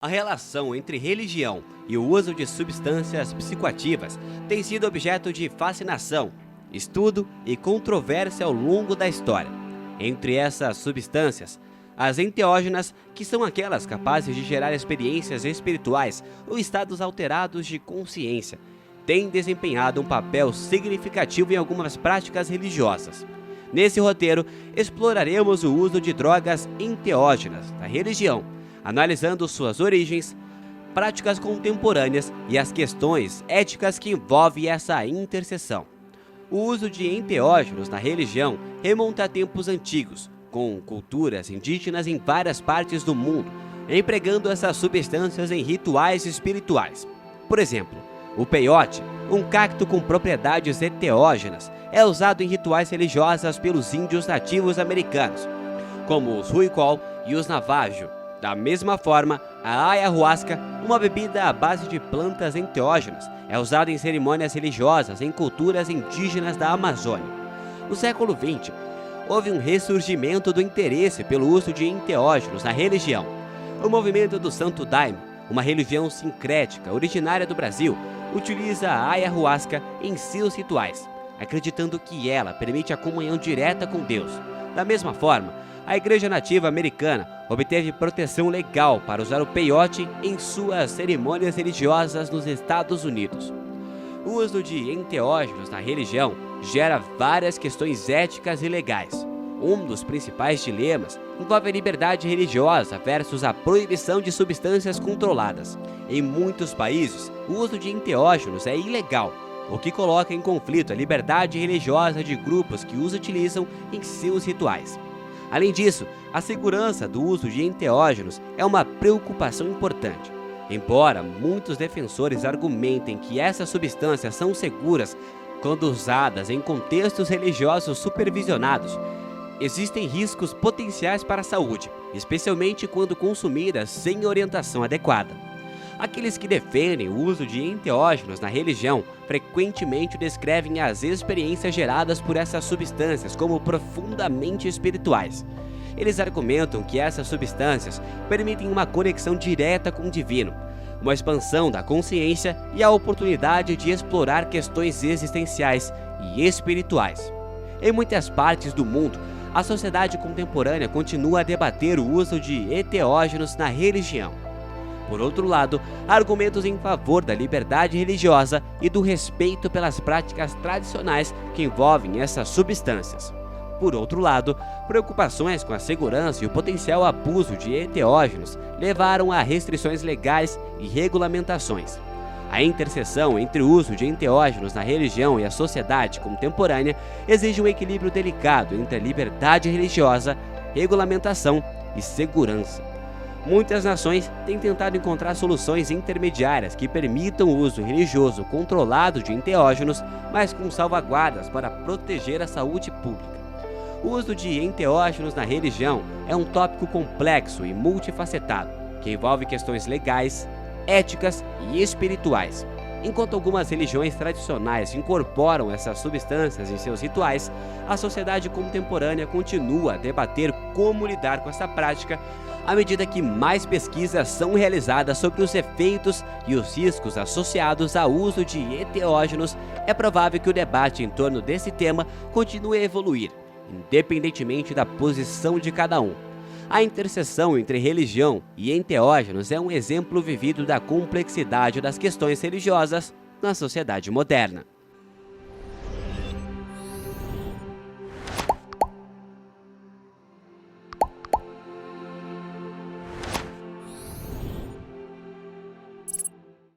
A relação entre religião e o uso de substâncias psicoativas tem sido objeto de fascinação, estudo e controvérsia ao longo da história. Entre essas substâncias, as enteógenas, que são aquelas capazes de gerar experiências espirituais ou estados alterados de consciência, têm desempenhado um papel significativo em algumas práticas religiosas. Nesse roteiro, exploraremos o uso de drogas enteógenas na religião, analisando suas origens, práticas contemporâneas e as questões éticas que envolvem essa interseção. O uso de enteógenos na religião remonta a tempos antigos, com culturas indígenas em várias partes do mundo, empregando essas substâncias em rituais espirituais. Por exemplo, o peiote, um cacto com propriedades enteógenas, é usado em rituais religiosos pelos índios nativos americanos, como os Huicol e os Navajo. Da mesma forma, a ayahuasca, uma bebida à base de plantas enteógenas, é usada em cerimônias religiosas em culturas indígenas da Amazônia. No século XX, houve um ressurgimento do interesse pelo uso de enteógenos na religião. O movimento do Santo Daime, uma religião sincrética originária do Brasil, utiliza a ayahuasca em seus rituais, acreditando que ela permite a comunhão direta com Deus. Da mesma forma, a Igreja Nativa Americana obteve proteção legal para usar o peiote em suas cerimônias religiosas nos Estados Unidos. O uso de enteógenos na religião gera várias questões éticas e legais. Um dos principais dilemas envolve a liberdade religiosa versus a proibição de substâncias controladas. Em muitos países, o uso de enteógenos é ilegal, o que coloca em conflito a liberdade religiosa de grupos que os utilizam em seus rituais. Além disso, a segurança do uso de enteógenos é uma preocupação importante. Embora muitos defensores argumentem que essas substâncias são seguras quando usadas em contextos religiosos supervisionados, existem riscos potenciais para a saúde, especialmente quando consumidas sem orientação adequada. Aqueles que defendem o uso de enteógenos na religião frequentemente descrevem as experiências geradas por essas substâncias como profundamente espirituais. Eles argumentam que essas substâncias permitem uma conexão direta com o divino, uma expansão da consciência e a oportunidade de explorar questões existenciais e espirituais. Em muitas partes do mundo, a sociedade contemporânea continua a debater o uso de enteógenos na religião. Por outro lado, há argumentos em favor da liberdade religiosa e do respeito pelas práticas tradicionais que envolvem essas substâncias. Por outro lado, preocupações com a segurança e o potencial abuso de enteógenos levaram a restrições legais e regulamentações. A interseção entre o uso de enteógenos na religião e a sociedade contemporânea exige um equilíbrio delicado entre a liberdade religiosa, regulamentação e segurança. Muitas nações têm tentado encontrar soluções intermediárias que permitam o uso religioso controlado de enteógenos, mas com salvaguardas para proteger a saúde pública. O uso de enteógenos na religião é um tópico complexo e multifacetado, que envolve questões legais, éticas e espirituais. Enquanto algumas religiões tradicionais incorporam essas substâncias em seus rituais, a sociedade contemporânea continua a debater como lidar com essa prática à medida que mais pesquisas são realizadas sobre os efeitos e os riscos associados ao uso de enteógenos. É provável que o debate em torno desse tema continue a evoluir, independentemente da posição de cada um. A interseção entre religião e enteógenos é um exemplo vivido da complexidade das questões religiosas na sociedade moderna.